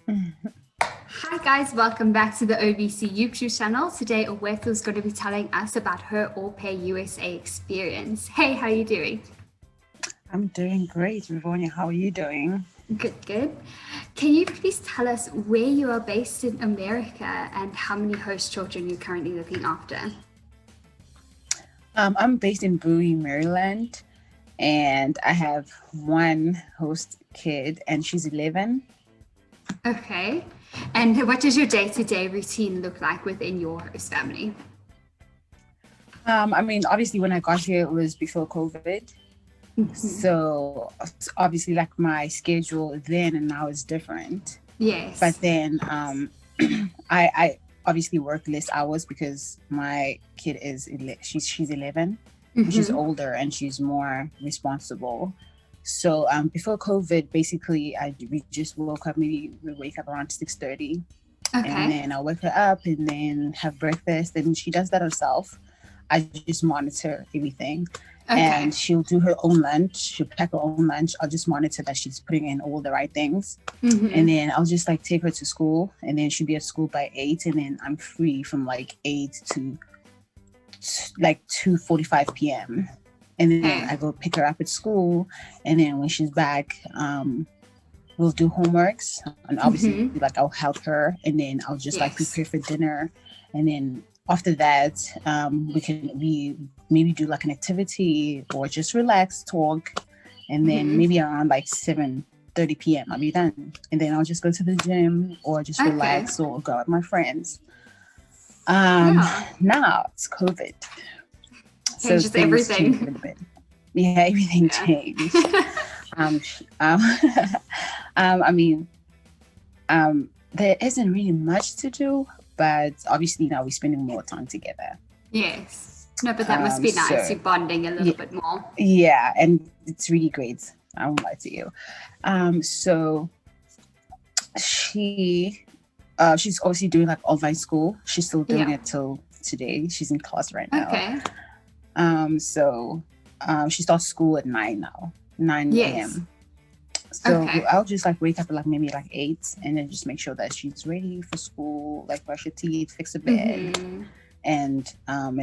Hi guys, welcome back to the OVC YouTube channel. Today Owethu is going to be telling us about her Au Pair USA experience. Hey, how are you doing? I'm doing great, Rivonia. How are you doing? Good, good. Can you please tell us where you are based in America and how many host children you're currently looking after? I'm based in Bowie, Maryland, and I have one host kid, and she's 11. Okay. And what does your day-to-day routine look like within your host family? Obviously, when I got here, it was before COVID. So obviously, like my schedule then and now is different. Yes. But then I obviously work less hours because my kid she's 11, and she's older and she's more responsible. So before COVID, basically, we just woke up. Maybe we wake up around 6:30, Okay. and then I wake her up and then have breakfast, and she does that herself. I just monitor everything. Okay. And she'll do her own lunch. She'll pack her own lunch. I'll just monitor that she's putting in all the right things. And then I'll just like take her to school, and then she'll be at school by 8, and then I'm free from like 8 to like 2:45 p.m. And then I go pick her up at school, and then when she's back, we'll do homeworks, and obviously like I'll help her, and then I'll just like prepare for dinner, and then after that, we maybe do like an activity or just relax, talk, and then maybe around like 7:30 p.m. I'll be done, and then I'll just go to the gym or just relax or go with my friends. Now it's COVID, so just everything. changed a little bit. Yeah, everything changed. There isn't really much to do, but obviously now we're spending more time together. Yes. No, but that must be nice. You're bonding a little bit more. Yeah, and it's really great. I won't lie to you. So she's obviously doing like online school. She's still doing it till today. She's in class right now. Okay. She starts school at 9 now, 9 a.m. So I'll just like wake up at like maybe like 8, and then just make sure that she's ready for school, like brush her teeth, fix her bed, and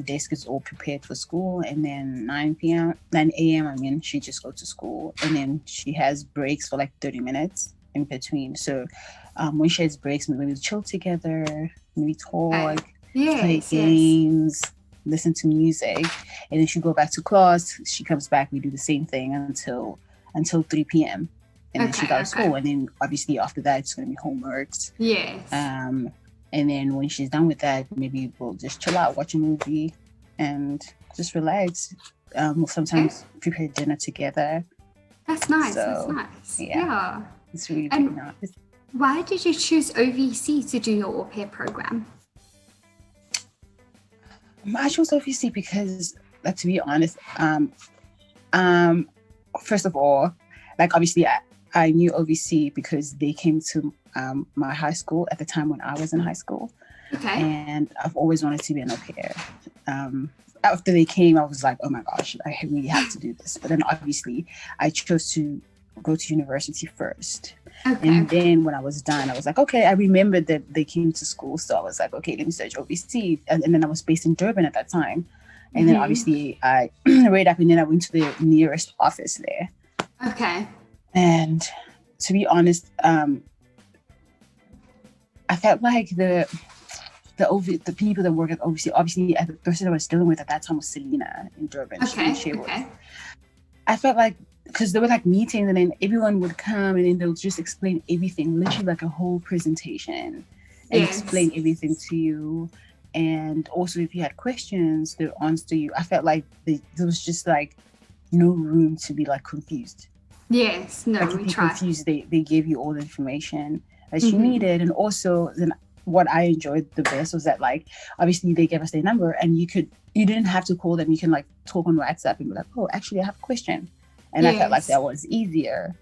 desk is all prepared for school. And then 9 a.m. She just goes to school, and then she has breaks for like 30 minutes in between. So when she has breaks, maybe we chill together, maybe talk, play games, listen to music, and then she go back to class. She comes back, we do the same thing until 3 p.m. and then she got to school, and then obviously after that it's going to be homeworks. And then when she's done with that, maybe we'll just chill out, watch a movie, and just relax. We'll sometimes prepare dinner together. That's nice. That's nice. Yeah. It's really nice. Why did you choose OVC to do your au pair program? I chose OVC because, like, to be honest, first of all, like obviously I knew OVC because they came to my high school at the time when I was in high school. And I've always wanted to be an au pair. After they came, I was like, oh my gosh, I really have to do this. But then obviously I chose to go to university first. And then when I was done, I was like, okay, I remembered that they came to school. So I was like, okay, let me search OVC. And then I was based in Durban at that time. And then obviously I read up, and then I went to the nearest office there. And to be honest, I felt like the people that work at OVC, obviously the person I was dealing with at that time was Selena in Durban. I felt like, because there were like meetings, and then everyone would come, and then they'll just explain everything, literally like a whole presentation, and explain everything to you. And also if you had questions, they'll answer you. I felt like there was just like no room to be like confused. Yes, no, we tried. Confused. They gave you all the information that you needed. And also then what I enjoyed the best was that, like, obviously they gave us their number, and you didn't have to call them. You can like talk on WhatsApp and be like, oh, actually I have a question. And I felt like that was easier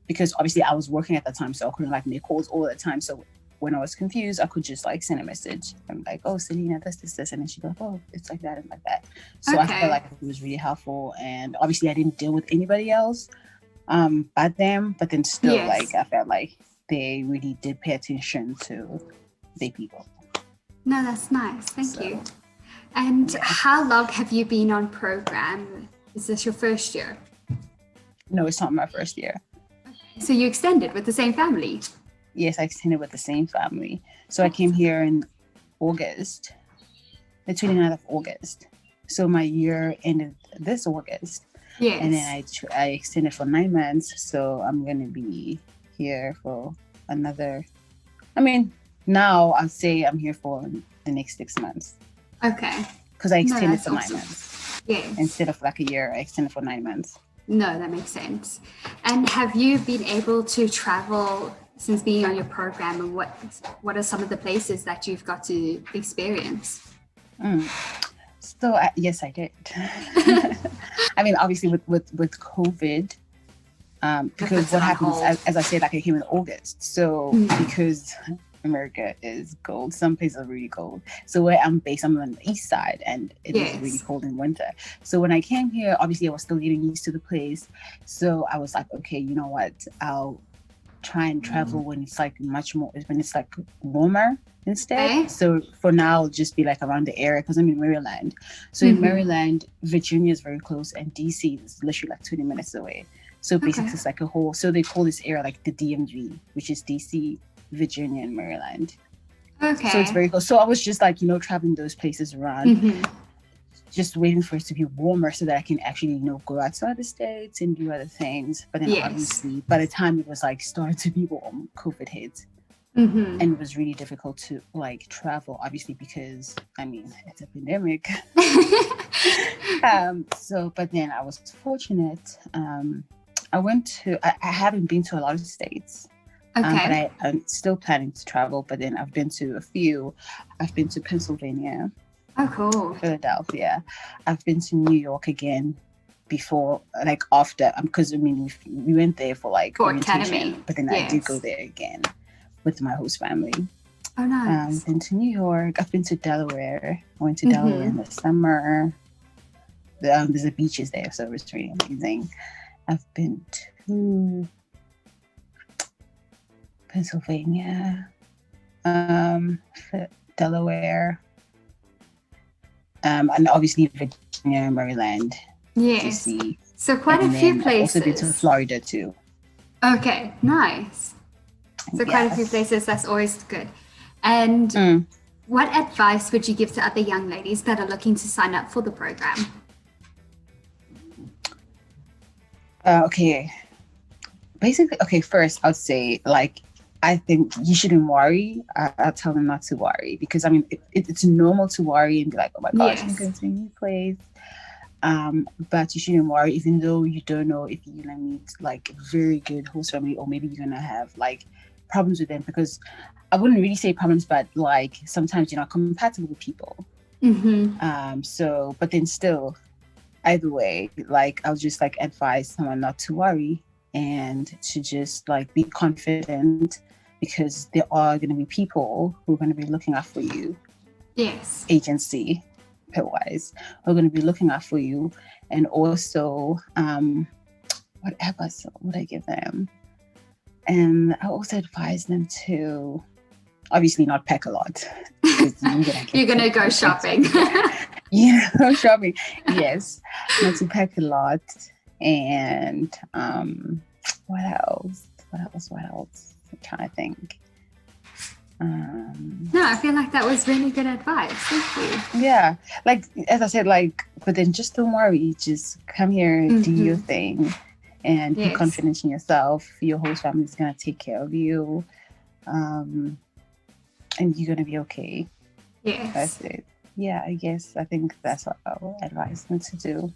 because obviously I was working at the time, so I couldn't like make calls all the time. So when I was confused, I could just like send a message. I'm like, oh, Selena, this, and then she'd be like, oh, it's like that and like that. So I felt like it was really helpful. And obviously I didn't deal with anybody else but them, but then still like I felt like they really did pay attention to their people. No, that's nice. Thank you. And how long have you been on program? Is this your first year? No, it's not my first year. So you extended with the same family? Yes, I extended with the same family. So I came here in August, the 29th of August. So my year ended this August. Yes. And then I extended for 9 months. So I'm going to be here for another, now I'll say I'm here for the next 6 months. Okay. Because I extended for 9 months. Yes. Instead of like a year, I extended for 9 months. No, that makes sense. And have you been able to travel since being on your program, and what are some of the places that you've got to experience? So yes, I did. Obviously with COVID, because what happens, as I said, like I came in August. So because America is cold, some places are really cold. So where I'm based, I'm on the east side, and it is really cold in winter. So when I came here, obviously I was still getting used to the place. So I was like, okay, you know what? I'll try and travel when it's like when it's like warmer instead. Okay. So for now, I'll just be like around the area because I'm in Maryland. So in Maryland, Virginia is very close, and DC is literally like 20 minutes away. So basically it's like so they call this area like the DMV, which is DC, Virginia, and Maryland. Okay. So it's very close. So I was just like, traveling those places around, just waiting for it to be warmer so that I can actually, go outside the States and do other things. But then obviously by the time it was like started to be warm, COVID hit. And it was really difficult to like travel, obviously, because it's a pandemic. But then I was fortunate. I haven't been to a lot of states. Okay. But I'm still planning to travel, but then I've been to a few. I've been to Pennsylvania. Oh, cool. Philadelphia. I've been to New York again before, like after, because we went there for like orientation, academy. But then I did go there again with my host family. Oh, nice. I've been to New York. I've been to Delaware. I went to Delaware in the summer. There's a beaches there, so it was really amazing. I've been to Pennsylvania, Delaware, and obviously Virginia, Maryland. Yes. DC. So quite a few places. I've also been to Florida too. Okay, nice. So quite a few places. That's always good. And what advice would you give to other young ladies that are looking to sign up for the program? Okay. Basically, first I'd say I think you shouldn't worry. I'll tell them not to worry because it's normal to worry and be like, oh my gosh, I'm going to a new place. But you shouldn't worry, even though you don't know if you're gonna meet like a very good host family, or maybe you're gonna have like problems with them, because I wouldn't really say problems, but like sometimes you're not compatible with people. But then still, either way, like I'll just like advise someone not to worry and to just like be confident, because there are going to be people who are going to be looking out for you. Yes. Agency wise, are going to be looking out for you. And also, what advice would I give them? And I also advise them to obviously not pack a lot. You're going to go shopping. Shopping. Yes. Not to pack a lot. And what else? I'm trying to think. No, I feel like that was really good advice. Thank you. Yeah, like as I said, but then just don't worry. Just come here, do your thing, and be confident in yourself. Your whole family is gonna take care of you, and you're gonna be okay. Yes, that's it. Yeah, I think that's what I would advise them to do.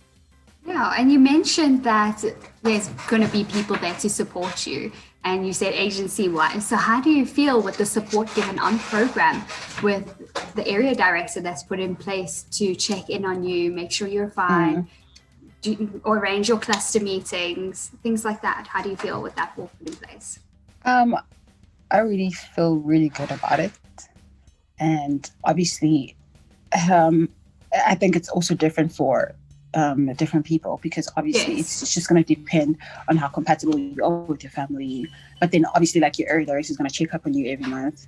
Yeah, and you mentioned that there's going to be people there to support you, and you said agency-wise. So how do you feel with the support given on program with the area director that's put in place to check in on you, make sure you're fine, or arrange your cluster meetings, things like that? How do you feel with that all put in place? I really feel really good about it. And obviously, I think it's also different for different people, because obviously Yes. it's just going to depend on how compatible you are with your family. But then obviously, like, your area director is going to check up on you every month.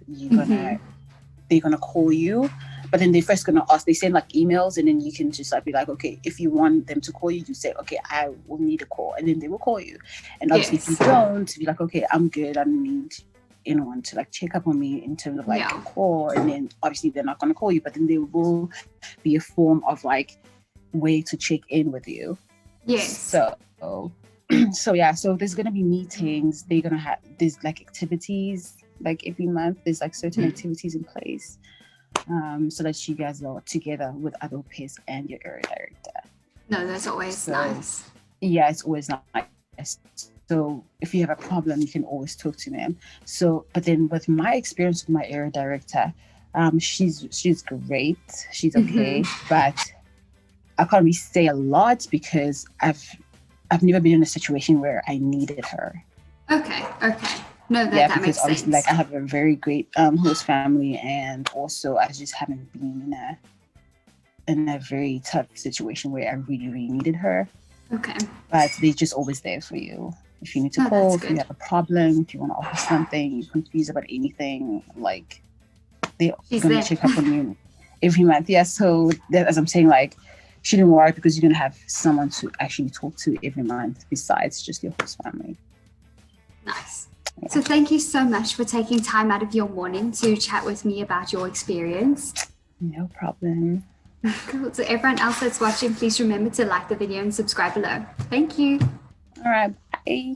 They're gonna call you, but then they're first gonna ask. They send like emails, and then you can just like be like, okay, if you want them to call you, you say, okay, I will need a call, and then they will call you. And obviously, if you don't, be like, okay, I'm good. I don't need anyone to like check up on me in terms of like a call. And then obviously they're not gonna call you, but then there will be a form of like way to check in with you. Yes. So yeah, so there's gonna be meetings. They're gonna have there's like activities. Like every month, there's like certain activities in place, so that you guys are together with other pairs and your area director. No, that's always nice. Yeah, it's always nice. So if you have a problem, you can always talk to them. So, but then with my experience with my area director, she's great. She's okay, but I can't really say a lot because I've never been in a situation where I needed her. Okay. No, that makes sense. Like, I have a very great host family, and also I just haven't been in a very tough situation where I really, really needed her. Okay. But they're just always there for you. If you need to call, if you have a problem, if you want to offer something, you're confused about anything, like, they're going to check up on you every month. Yeah, so as I'm saying, like, shouldn't worry, because you're going to have someone to actually talk to every month besides just your host family. Nice. So thank you so much for taking time out of your morning to chat with me about your experience. No problem. Cool. So everyone else that's watching, please remember to like the video and subscribe below. Thank you. All right. Bye.